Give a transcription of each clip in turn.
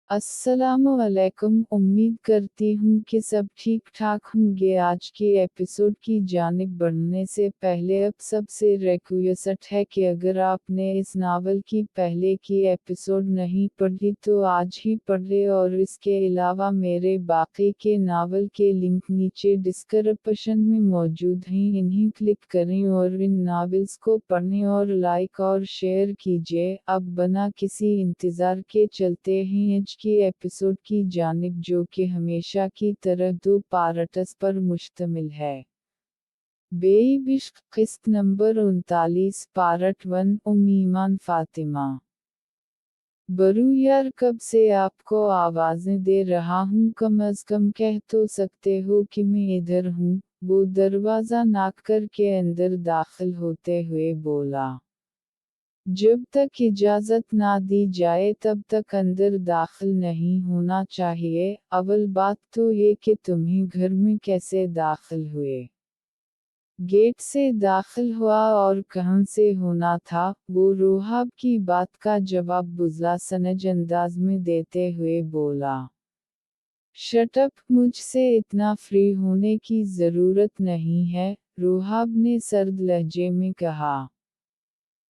अस्सलामुअलैकुम। उम्मीद करती हूँ कि सब ठीक ठाक होंगे। आज के एपिसोड की जानिब बढ़ने से पहले अब सबसे रिक्वेस्ट है कि अगर आपने इस नावल की पहले की एपिसोड नहीं पढ़ी तो आज ही पढ़े, और इसके अलावा मेरे बाकी के नावल के लिंक नीचे डिस्क्रिप्शन में मौजूद हैं, इन्हें क्लिक करें और इन नावल्स को पढ़ें और लाइक और शेयर कीजिए। अब बिना किसी इंतज़ार के चलते हैं आज की एपिसोड की जानिब, जो कि हमेशा की तरह 2 पार्ट्स पर मुश्तमिल है। बेइश्क किस्त नंबर 39 पार्ट 1 ईमान फातिमा। बरू यार, कब से आपको आवाज़ें दे रहा हूँ, कम अज़ कम कह तो सकते हो कि मैं इधर हूँ। वो दरवाज़ा नॉक करके अंदर दाखिल होते हुए बोला। जब तक इजाज़त ना दी जाए तब तक अंदर दाखिल नहीं होना चाहिए। अव्वल बात तो ये कि तुम्हें घर में कैसे दाखिल हुए? गेट से दाखिल हुआ और कहाँ से होना था? वो रोहाब की बात का जवाब बुज़ला सनज अंदाज में देते हुए बोला। शट अप, मुझसे इतना फ्री होने की ज़रूरत नहीं है, रोहाब ने सर्द लहजे में कहा।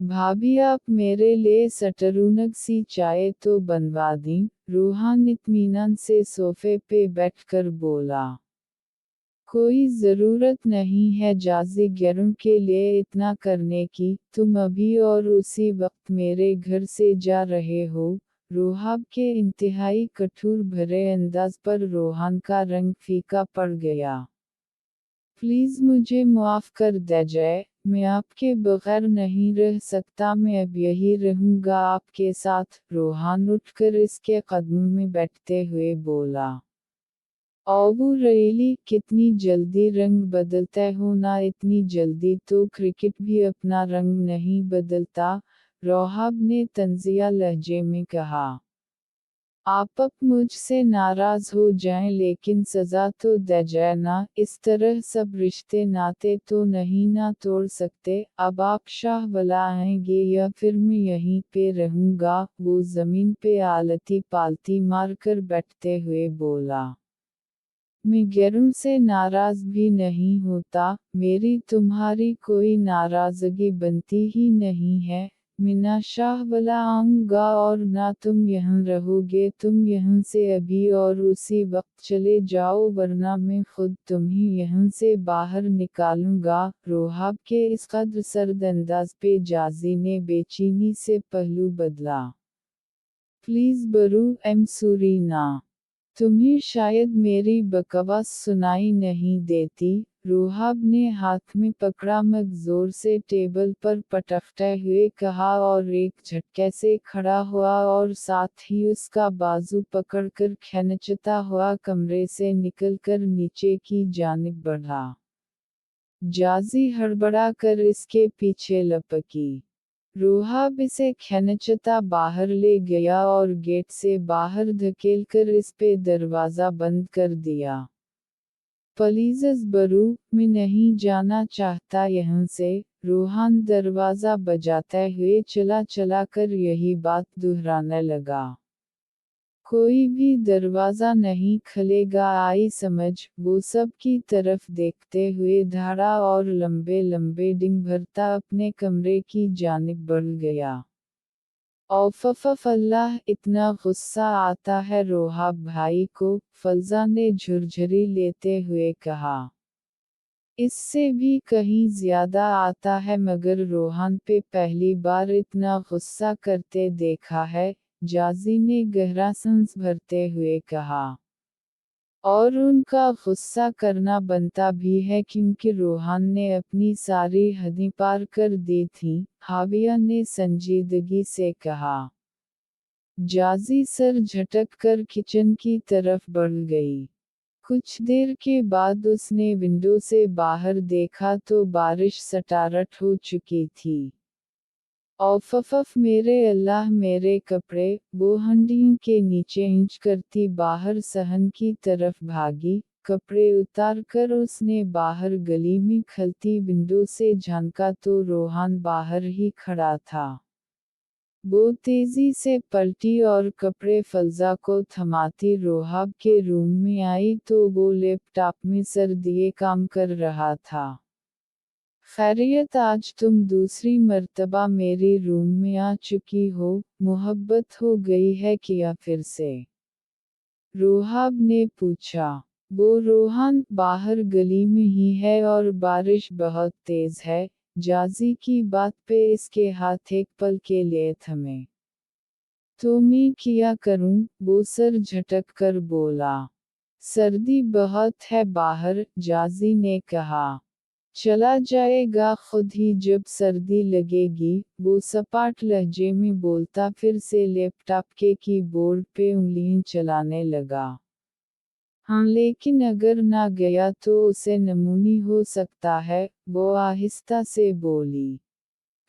भाभी, आप मेरे लिए सटरूनक सी चाय तो बनवा दी, रूहान इत्मीनान से सोफे पे बैठकर बोला। कोई ज़रूरत नहीं है जाज़ी गैरों के लिए इतना करने की, तुम अभी और उसी वक्त मेरे घर से जा रहे हो। रोहाब के इंतहाई कठोर भरे अंदाज पर रोहान का रंग फीका पड़ गया। प्लीज़ मुझे मुआफ़ कर दीजिए, मैं आपके बगैर नहीं रह सकता, मैं अब यही रहूँगा आपके साथ। रोहान उठकर इसके कदमों में बैठते हुए बोला। ओह रियली, कितनी जल्दी रंग बदलते हो ना, इतनी जल्दी तो क्रिकेट भी अपना रंग नहीं बदलता, रोहाब ने तंज़िया लहजे में कहा। आप अब मुझसे नाराज़ हो जाएं लेकिन सज़ा तो दीजिए ना, इस तरह सब रिश्ते नाते तो नहीं ना तोड़ सकते। अब आप शाह वाला आएंगे या फिर मैं यहीं पे रहूँगा? वो ज़मीन पे आलती पालती मारकर बैठते हुए बोला। मैं गैरों से नाराज़ भी नहीं होता, मेरी तुम्हारी कोई नाराज़गी बनती ही नहीं है। मैं ना शाह वाला आऊँगा और ना तुम यहाँ रहोगे, तुम यहाँ से अभी और उसी वक्त चले जाओ वरना मैं खुद तुम्हें यहाँ से बाहर निकालूंगा। रोहाब के इस कद्र सर्द अंदाज पे जाज़ी ने बेचैनी से पहलू बदला। प्लीज़ बरू, एम सूरी ना। तुम्हें शायद मेरी बकवास सुनाई नहीं देती, रोहाब ने हाथ में पकड़ा मग जोर से टेबल पर पटकते हुए कहा और एक झटके से खड़ा हुआ और साथ ही उसका बाजू पकड़कर खींचता हुआ कमरे से निकलकर नीचे की जानिब बढ़ा। जाज़ी हड़बड़ा कर इसके पीछे लपकी। रोहाब इसे खींचता बाहर ले गया और गेट से बाहर धकेलकर इस पे दरवाज़ा बंद कर दिया। प्लीज़ बरू, मैं नहीं जाना चाहता यहाँ से, रोहान दरवाज़ा बजाते हुए चला कर यही बात दोहराने लगा। कोई भी दरवाज़ा नहीं खुलेगा, आई समझ? वो सब की तरफ देखते हुए धाड़ा और लंबे लंबे डिंग भरता अपने कमरे की जानिब बढ़ गया। औफ़फ़ अल्लाह, इतना गुस्सा आता है रोहाब भाई को, फलजा ने झुरझुरी लेते हुए कहा। इससे भी कहीं ज़्यादा आता है, मगर रोहान पे पहली बार इतना गुस्सा करते देखा है, जाज़ी ने गहरा सांस भरते हुए कहा। और उनका गुस्सा करना बनता भी है क्योंकि रोहान ने अपनी सारी हदें पार कर दी थीं, हाविया ने संजीदगी से कहा। जाज़ी सर झटक कर किचन की तरफ बढ़ गई। कुछ देर के बाद उसने विंडो से बाहर देखा तो बारिश स्टार्ट हो चुकी थी। औफ़फ़ मेरे अल्लाह, मेरे कपड़े! वो हंडियों के नीचे इंच करती बाहर सहन की तरफ भागी। कपड़े उतार कर उसने बाहर गली में खलती विंडो से झांका तो रोहान बाहर ही खड़ा था। वो तेजी से पलटी और कपड़े फलजा को थमाती रोहाब के रूम में आई तो वो लैपटॉप में सर दिए काम कर रहा था। खैरियत, आज तुम दूसरी मर्तबा मेरी रूम में आ चुकी हो, मोहब्बत हो गई है क्या फिर से? रोहाब ने पूछा। वो रोहान बाहर गली में ही है और बारिश बहुत तेज है। जाजी की बात पे इसके हाथ एक पल के लिए थमे। तो मैं क्या करूं? वो सर झटक कर बोला। सर्दी बहुत है बाहर, जाजी ने कहा। चला जाएगा खुद ही जब सर्दी लगेगी, वो सपाट लहजे में बोलता फिर से लैपटॉप के कीबोर्ड पे उंगलियां चलाने लगा। हाँ, लेकिन अगर ना गया तो उसे नमूनी हो सकता है, वो आहिस्ता से बोली।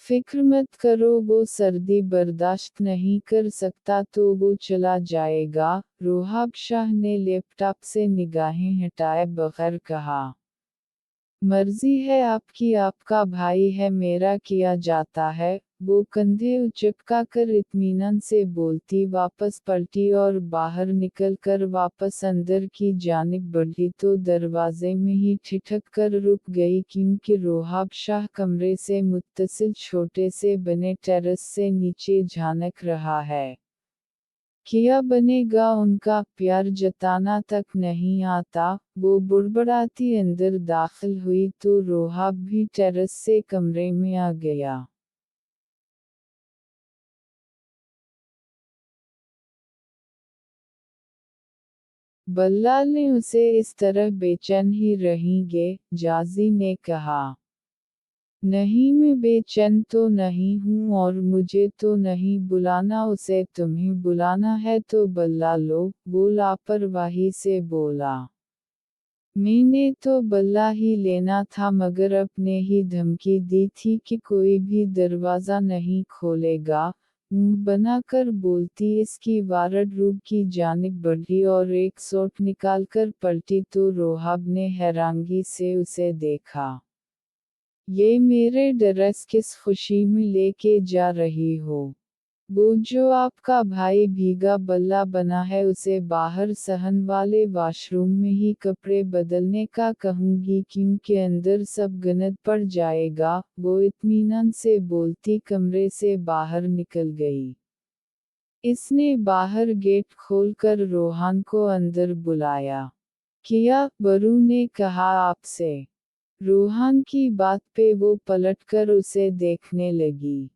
फिक्र मत करो, वो सर्दी बर्दाश्त नहीं कर सकता तो वो चला जाएगा, रोहाब शाह ने लैपटॉप से निगाहें हटाए बगैर कहा। मर्जी है आपकी, आपका भाई है, मेरा किया जाता है। वो कंधे उचका कर इत्मीनान से बोलती वापस पलटी और बाहर निकल कर वापस अंदर की जानिब बढ़ी तो दरवाजे में ही ठिठक कर रुक गई क्योंकि रोहाब शाह कमरे से मुत्तसिल छोटे से बने टेरेस से नीचे झांक रहा है। क्या बनेगा उनका, प्यार जताना तक नहीं आता, वो बुड़बड़ाती अंदर दाखिल हुई तो रोहाब भी टेरेस से कमरे में आ गया। बल्लाल ने उसे इस तरह बेचैन ही रहेंगे, जाजी ने कहा। नहीं, मैं बेचैन तो नहीं हूँ और मुझे तो नहीं बुलाना, उसे तुम्हें बुलाना है तो बुला लो, वो लापरवाही से बोला। मैंने तो बल्ला ही लेना था मगर अपने ही धमकी दी थी कि कोई भी दरवाज़ा नहीं खोलेगा। मुंह बनाकर बोलती इसकी वारड रूप की जानिब बढ़ी और एक सोट निकालकर पलटी तो रोहाब ने हैरानगी से उसे देखा। ये मेरे ड्रेस किस खुशी में लेके जा रही हो? वो जो आपका भाई भीगा बल्ला बना है उसे बाहर सहन वाले वाशरूम में ही कपड़े बदलने का कहूंगी क्योंकि अंदर सब गंद पड़ जाएगा, वो इत्मीनान से बोलती कमरे से बाहर निकल गई। इसने बाहर गेट खोलकर रोहान को अंदर बुलाया। किया, बरू ने कहा आपसे। रोहान की बात पे वो पलटकर उसे देखने लगी।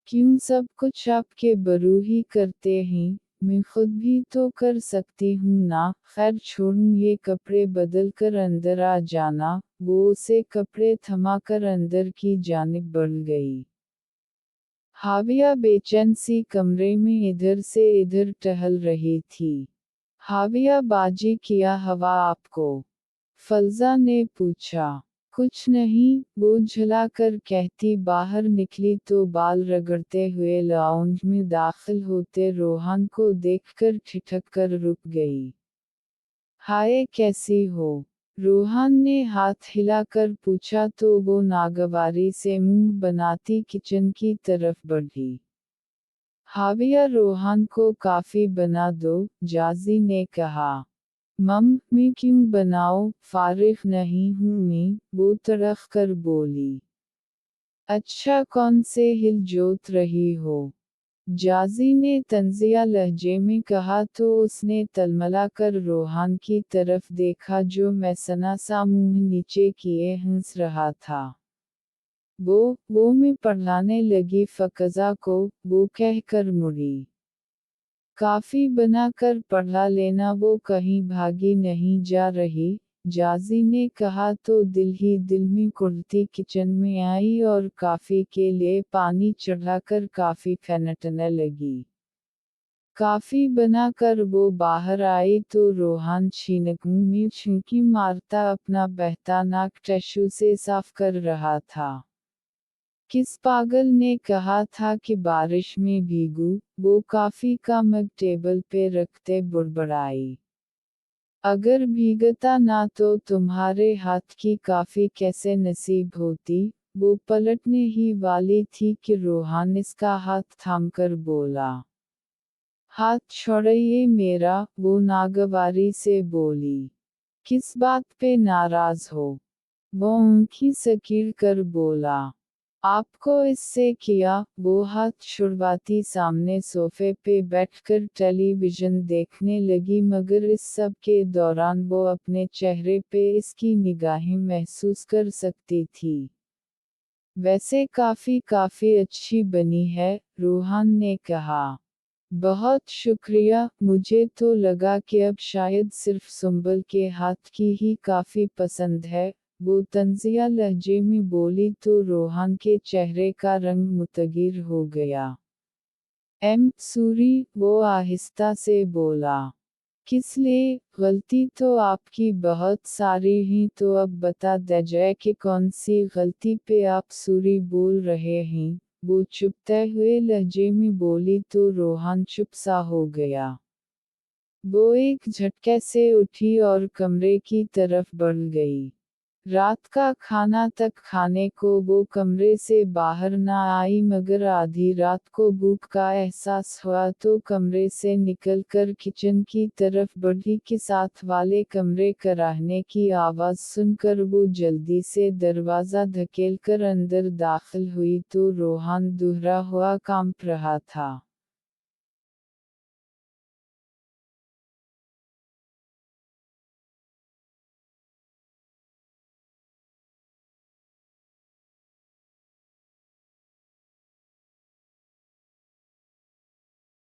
क्यों सब कुछ आपके बरू ही करते हैं, मैं खुद भी तो कर सकती हूँ ना। खैर छोड़ूं, ये कपड़े बदल कर अंदर आ जाना। वो उसे कपड़े थमाकर अंदर की जानिब बढ़ गई। हाविया बेचैन सी कमरे में इधर से इधर टहल रही थी। हाविया बाजी, किया हवा आपको? फलजा ने पूछा। कुछ नहीं, वो झुलाकर कहती बाहर निकली तो बाल रगड़ते हुए लाउंज में दाखिल होते रोहान को देखकर ठिठक कर रुक गई। हाय कैसी हो? रोहान ने हाथ हिलाकर पूछा तो वो नागवारी से मुंह बनाती किचन की तरफ बढ़ी। हाविया, रोहान को काफी बना दो, जाजी ने कहा। मैं क्यों बनाओ, फारिग नहीं हूँ मैं, वो तड़क कर बोली। अच्छा, कौन से हिल जोत रही हो? जाजी ने तंजिया लहजे में कहा तो उसने तलमला कर रोहान की तरफ देखा जो मैसना सा मुंह नीचे किए हंस रहा था। वो मैं पढ़ाने लगी फ़कज़ा को, वो कहकर मुड़ी। काफी बनाकर पढ़ा लेना, वो कहीं भागी नहीं जा रही, जाजी ने कहा तो दिल ही दिल में कुढ़ती किचन में आई और काफी के लिए पानी चढ़ाकर काफी फेंटने लगी। काफी बनाकर वो बाहर आई तो रोहान छीनकू में छिंकी मारता अपना बहता नाक टिश्यू से साफ कर रहा था। किस पागल ने कहा था कि बारिश में भीगू? वो काफी का मग टेबल पे रखते बुड़बड़ाई। अगर भीगता ना तो तुम्हारे हाथ की काफी कैसे नसीब होती? वो पलटने ही वाली थी कि रोहान इसका हाथ थामकर बोला, हाथ छोड़िए मेरा, वो नागवारी से बोली। किस बात पे नाराज हो? वो आंखें सकीड़ कर बोला, आपको इससे किया। वो हाथ छुड़वाती सामने सोफे पे बैठकर टेलीविजन देखने लगी, मगर इस सब के दौरान वो अपने चेहरे पे इसकी निगाहें महसूस कर सकती थी। वैसे काफी अच्छी बनी है, रोहान ने कहा। बहुत शुक्रिया, मुझे तो लगा कि अब शायद सिर्फ सुंबल के हाथ की ही काफी पसंद है, वो तंजिया लहजे में बोली तो रोहान के चेहरे का रंग मुतगिर हो गया। सूरी, वो आहिस्ता से बोला। किस लिए? गलती तो आपकी बहुत सारी ही, तो अब बता दीजिए कि कौन सी गलती पे आप सूरी बोल रहे हैं। वो चुपते हुए लहजे में बोली तो रोहान चुप सा हो गया। वो एक झटके से उठी और कमरे की तरफ बढ़ गई। रात का खाना तक खाने को वो कमरे से बाहर न आई, मगर आधी रात को भूख का एहसास हुआ तो कमरे से निकलकर किचन की तरफ बढ़ी कि साथ वाले कमरे कराहने की आवाज़ सुनकर वो जल्दी से दरवाज़ा धकेलकर अंदर दाखिल हुई तो रोहान दुहरा हुआ कांप रहा था।